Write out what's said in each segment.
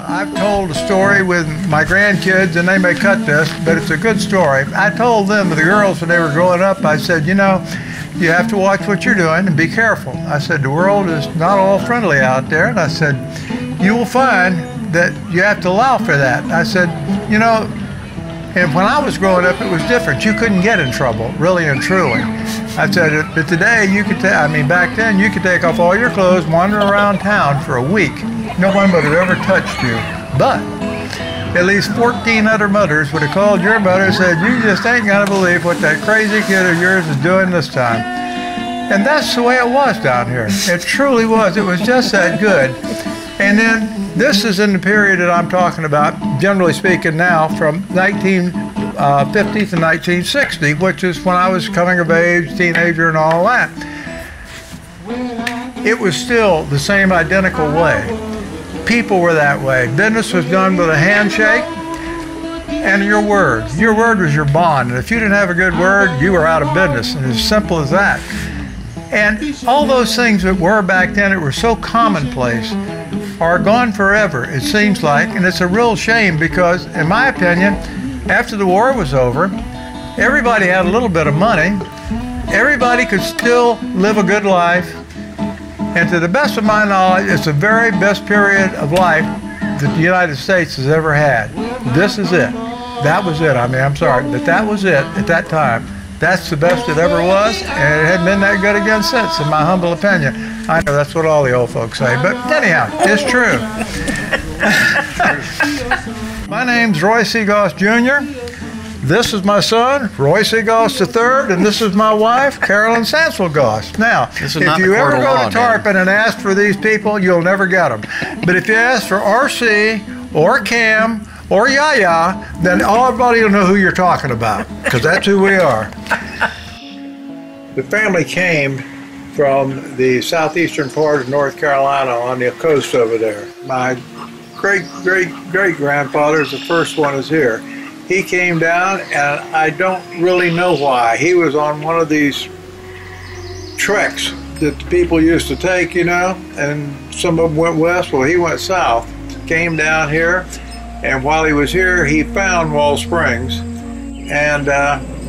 I've told a story with my grandkids, and they may cut this, but it's a good story. I told them, the girls, when they were growing up, I said, you know, you have to watch what you're doing and be careful. I said, the world is not all friendly out there. And I said, you will find that you have to allow for that. I said, you know, and when I was growing up, it was different. You couldn't get in trouble, really and truly. I said, but today, you could back then, you could take off all your clothes, wander around town for a week. No one would have ever touched you. But at least 14 other mothers would have called your mother and said, you just ain't gonna believe what that crazy kid of yours is doing this time. And that's the way it was down here. It truly was. It was just that good. And then this is in the period that I'm talking about, generally speaking now, from 1950 to 1960, which is when I was coming of age, teenager, and all that. It was still the same identical way. People were that way. Business was done with a handshake and your word. Your word was your bond. And if you didn't have a good word, you were out of business. And as simple as that. And all those things that were back then that were so commonplace are gone forever, it seems like. And it's a real shame because, in my opinion, after the war was over, everybody had a little bit of money. Everybody could still live a good life. And to the best of my knowledge, it's the very best period of life that the United States has ever had. This is it. That was it. I mean, I'm sorry, but that was it at that time. That's the best it ever was, and it hadn't been that good again since, in my humble opinion. I know that's what all the old folks say, but anyhow, it's true. My name's Roy C. Goss Jr. This is my son, Roy C. Goss III, and this is my wife, Carolyn Sanswell Goss. Now, if you ever go to Tarpon and ask for these people, you'll never get them. But if you ask for R.C. or Cam or Yaya, then everybody will know who you're talking about, because that's who we are. The family came from the southeastern part of North Carolina on the coast over there. My great-great-great-grandfather is the first one is here. He came down, and I don't really know why. He was on one of these treks that the people used to take, you know, and some of them went west. Well, he went south, came down here, and while he was here, he found Wall Springs. And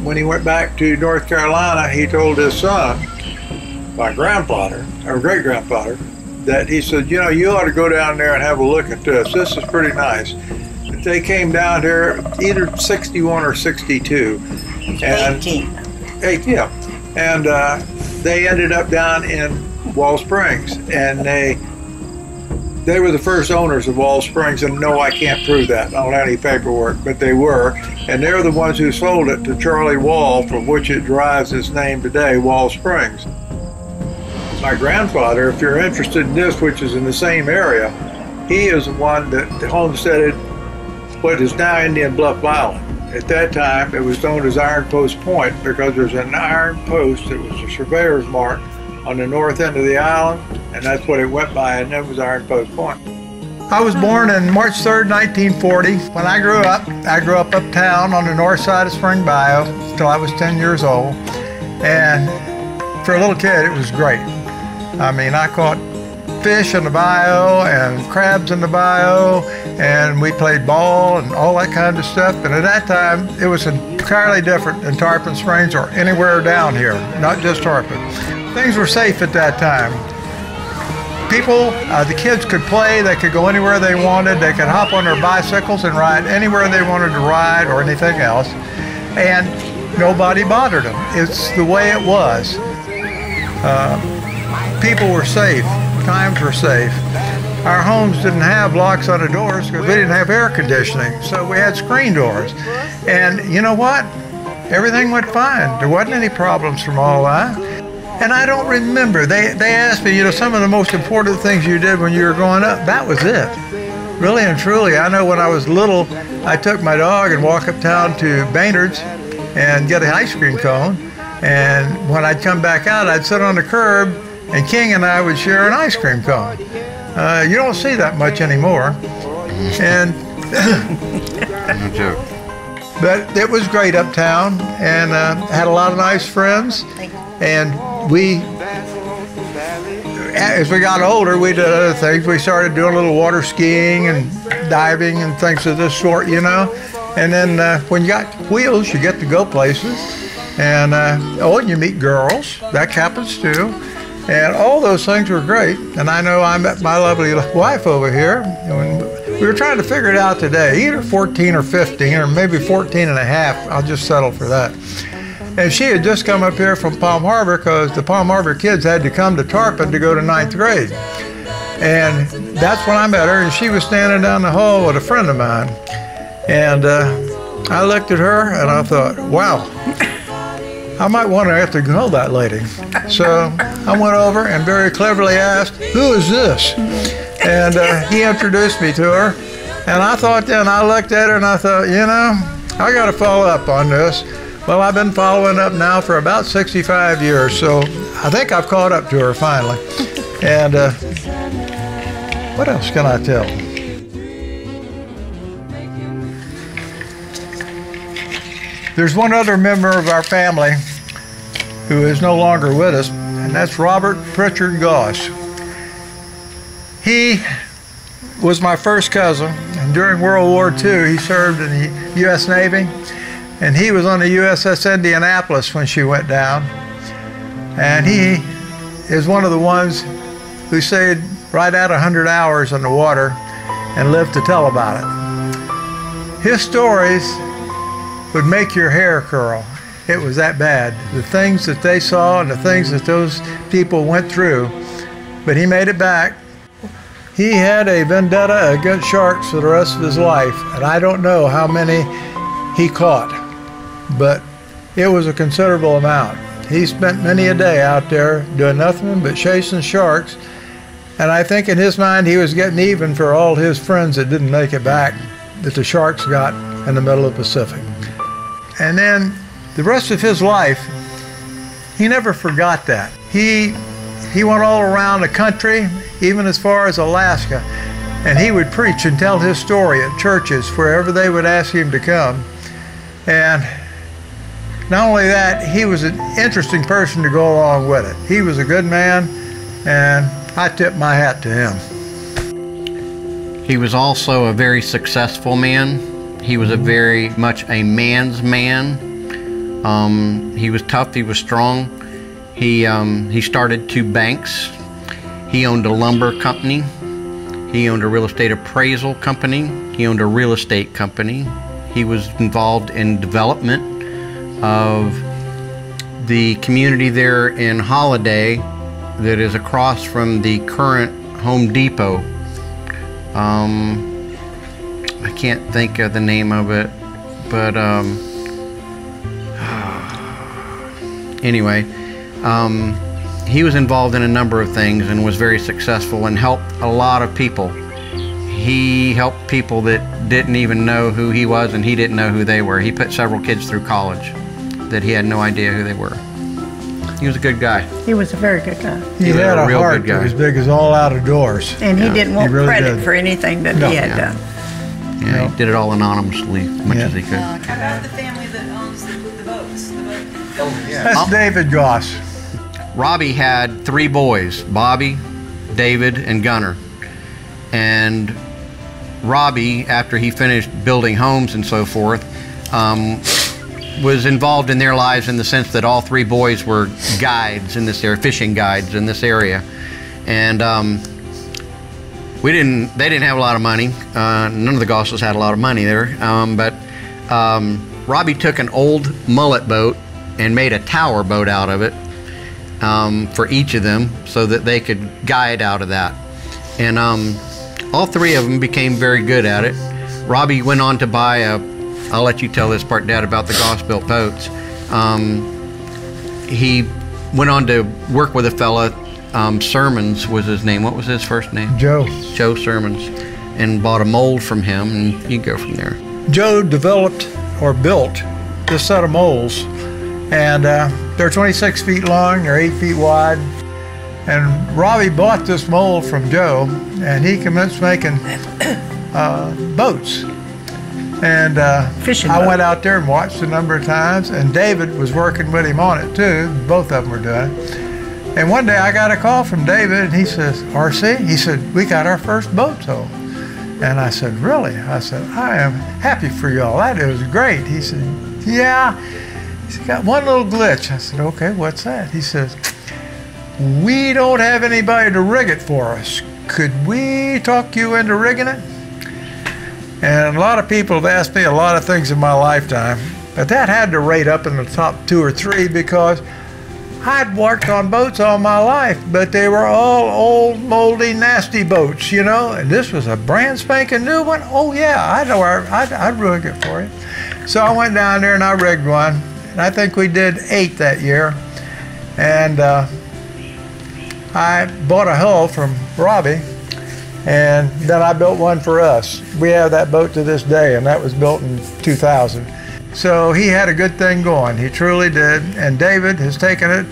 when he went back to North Carolina, he told his son, my grandfather, or great-grandfather, that he said, you know, you ought to go down there and have a look at this. This is pretty nice. They came down here either 61 or 62. And 18. Yeah. And they ended up down in Wall Springs. And they were the first owners of Wall Springs. And no, I can't prove that. I don't have any paperwork, but they were. And they're the ones who sold it to Charlie Wall, from which it derives its name today, Wall Springs. My grandfather, if you're interested in this, which is in the same area, he is the one that homesteaded what is now Indian Bluff Island. At that time, it was known as Iron Post Point because there's an iron post that was a surveyor's mark on the north end of the island, and that's what it went by, and that was Iron Post Point. I was born on March 3rd, 1940. When I grew up uptown on the north side of Spring Bayou until I was 10 years old, and for a little kid, it was great. I mean, I caught fish in the bayou and crabs in the bayou, and we played ball and all that kind of stuff. And at that time, it was entirely different in Tarpon Springs or anywhere down here, not just Tarpon. Things were safe at that time. People, the kids could play, they could go anywhere they wanted, they could hop on their bicycles and ride anywhere they wanted to ride or anything else, and nobody bothered them. It's the way it was. People were safe. Times were safe. Our homes didn't have locks on the doors because we didn't have air conditioning, so we had screen doors. And you know what? Everything went fine. There wasn't any problems from all that. And I don't remember. They asked me, you know, some of the most important things you did when you were growing up. That was it. Really and truly. I know when I was little, I took my dog and walk uptown to Baynard's and get an ice cream cone. And when I'd come back out, I'd sit on the curb, and King and I would share an ice cream cone. You don't see that much anymore. And no joke. But it was great uptown, and had a lot of nice friends. And as we got older, we did other things. We started doing a little water skiing and diving and things of this sort, you know. And then when you got wheels, you get to go places. And, and you meet girls. That happens too. And all those things were great. And I know I met my lovely wife over here. And we were trying to figure it out today, either 14 or 15, or maybe 14 and a half. I'll just settle for that. And she had just come up here from Palm Harbor because the Palm Harbor kids had to come to Tarpon to go to 9th grade. And that's when I met her, and she was standing down the hall with a friend of mine. And I looked at her and I thought, wow, I might want to have to know that lady. So I went over and very cleverly asked, who is this? And he introduced me to her. And I thought then, I looked at her and I thought, you know, I got to follow up on this. Well, I've been following up now for about 65 years, so I think I've caught up to her finally. And what else can I tell? There's one other member of our family who is no longer with us, and that's Robert Pritchard Goss. He was my first cousin, and during World War II, he served in the U.S. Navy. And he was on the USS Indianapolis when she went down. And he is one of the ones who stayed right at 100 hours on the water and lived to tell about it. His stories would make your hair curl. It was that bad. The things that they saw and the things that those people went through. But he made it back. He had a vendetta against sharks for the rest of his life. And I don't know how many he caught, but it was a considerable amount. He spent many a day out there doing nothing but chasing sharks, and I think in his mind he was getting even for all his friends that didn't make it back, that the sharks got in the middle of the Pacific. And then the rest of his life, he never forgot that. He went all around the country, even as far as Alaska, and he would preach and tell his story at churches wherever they would ask him to come. And not only that, he was an interesting person to go along with it. He was a good man, and I tip my hat to him. He was also a very successful man. He was a very much a man's man. He was tough, he was strong. He started 2 banks. He owned a lumber company. He owned a real estate appraisal company. He owned a real estate company. He was involved in development of the community there in Holiday that is across from the current Home Depot. I can't think of the name of it, but anyway, he was involved in a number of things and was very successful and helped a lot of people. He helped people that didn't even know who he was, and he didn't know who they were. He put several kids through college that he had no idea who they were. He was a good guy. He was a very good guy. He had a heart that was big as all out of doors. And he didn't want credit for anything that he had done. Yeah, he did it all anonymously as much as he could. How about the family that owns the boats? Oh, yeah. That's David Goss. Robbie had 3 boys, Bobby, David, and Gunner. And Robbie, after he finished building homes and so forth, was involved in their lives in the sense that all 3 boys were guides in this area, fishing guides in this area. And they didn't have a lot of money. None of the Gosses had a lot of money there. But Robbie took an old mullet boat and made a tower boat out of it for each of them so that they could guide out of that. And all 3 of them became very good at it. Robbie went on to buy I'll let you tell this part, Dad, about the Goss-built boats. He went on to work with a fella, Sermons was his name. What was his first name? Joe. Joe Sermons, and bought a mold from him, and you go from there. Joe developed or built this set of molds, and they're 26 feet long, they're 8 feet wide. And Robbie bought this mold from Joe, and he commenced making boats. And I went out there and watched a number of times, and David was working with him on it too. Both of them were doing it. And one day I got a call from David, and he says, RC, he said, we got our first boat towed. And I said, really? I said, I am happy for y'all. That was great. He said, yeah. He's got one little glitch. I said, okay, what's that? He says, we don't have anybody to rig it for us. Could we talk you into rigging it? And a lot of people have asked me a lot of things in my lifetime, but that had to rate up in the top 2 or 3 because I'd worked on boats all my life, but they were all old, moldy, nasty boats, you know, and this was a brand spanking new one. Oh yeah, I know I'd rig it for you. So I went down there and I rigged one, and I think we did 8 that year. And I bought a hull from Robbie, and then I built one for us. We have that boat to this day, and that was built in 2000. So he had a good thing going. He truly did. And David has taken it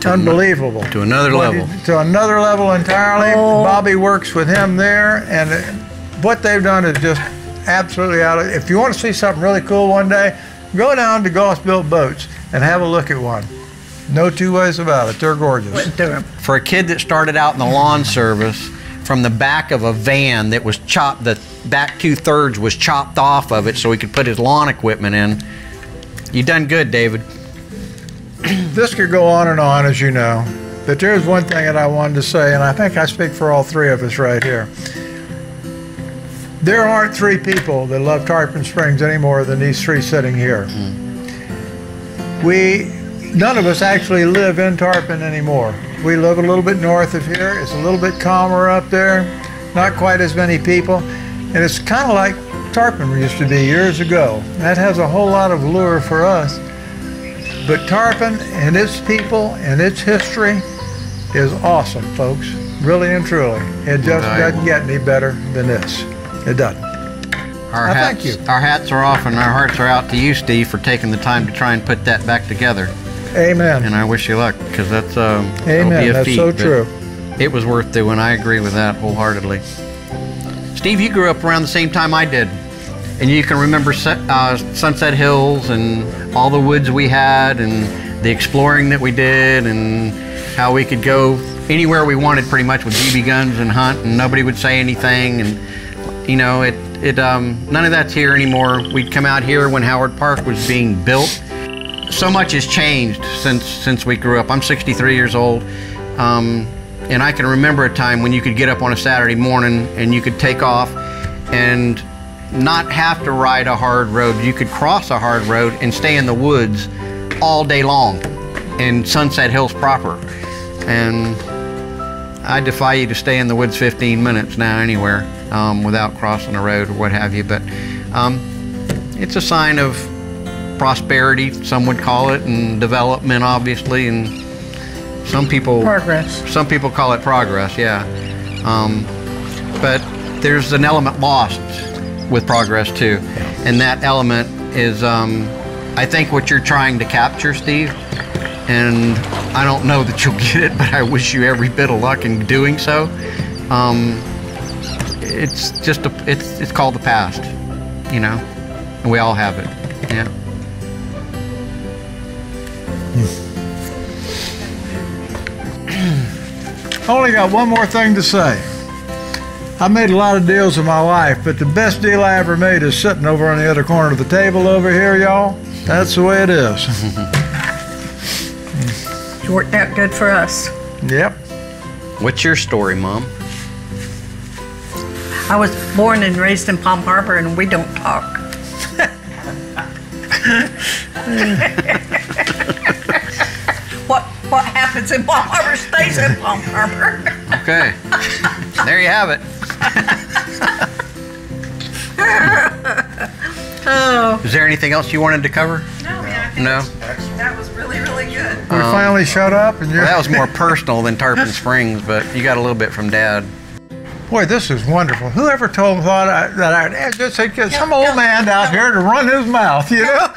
unbelievable. To another level. To another level entirely. Oh. Bobby works with him there, and what they've done is just absolutely out of it. If you want to see something really cool one day, go down to Goss Built Boats and have a look at one. No two ways about it. They're gorgeous. Went through 'em. For a kid that started out in the lawn service, from the back of a van that was chopped, the back 2/3 was chopped off of it so he could put his lawn equipment in. You done good, David. This could go on, as you know, but there's one thing that I wanted to say, and I think I speak for all 3 of us right here. There aren't 3 people that love Tarpon Springs any more than these 3 sitting here. None of us actually live in Tarpon anymore. We live a little bit north of here. It's a little bit calmer up there, not quite as many people, and it's kind of like Tarpon used to be years ago. That has a whole lot of lure for us. But Tarpon and its people and its history is awesome, folks. Really and truly. It just doesn't get any better than this. It doesn't. Thank you. Our hats are off and our hearts are out to you, Steve, for taking the time to try and put that back together. Amen. And I wish you luck, because that's Amen. Be a That's feat, so true. It was worth doing. I agree with that wholeheartedly. Steve, you grew up around the same time I did, and you can remember Sunset Hills and all the woods we had and the exploring that we did and how we could go anywhere we wanted pretty much with BB guns and hunt, and nobody would say anything. And you know, none of that's here anymore. We'd come out here when Howard Park was being built. So much has changed since we grew up. I'm 63 years old, and I can remember a time when you could get up on a Saturday morning and you could take off and not have to ride a hard road. You could cross a hard road and stay in the woods all day long in Sunset Hills proper. And I defy you to stay in the woods 15 minutes now anywhere without crossing a road or what have you. But it's a sign of prosperity, some would call it, and development, obviously, and some people call it progress, yeah. But there's an element lost with progress too, and that element is I think what you're trying to capture, Steve, and I don't know that you'll get it, but I wish you every bit of luck in doing so. It's just it's called the past, you know, and we all have it, yeah. Only got one more thing to say. I made a lot of deals in my life, but the best deal I ever made is sitting over on the other corner of the table over here, y'all. That's the way it is. It worked out good for us. Yep. What's your story, Mom? I was born and raised in Palm Harbor, and we don't talk. What happens in Palm Harbor stays in Palm Harbor. Okay. There you have it. Oh. Is there anything else you wanted to cover? No, man, I think No? that was really, really good. We finally shut up, and Well, that was more personal than Tarpon Springs, but you got a little bit from Dad. boy, this is wonderful. Whoever thought that I'd just take some old man out here to run his mouth, you know?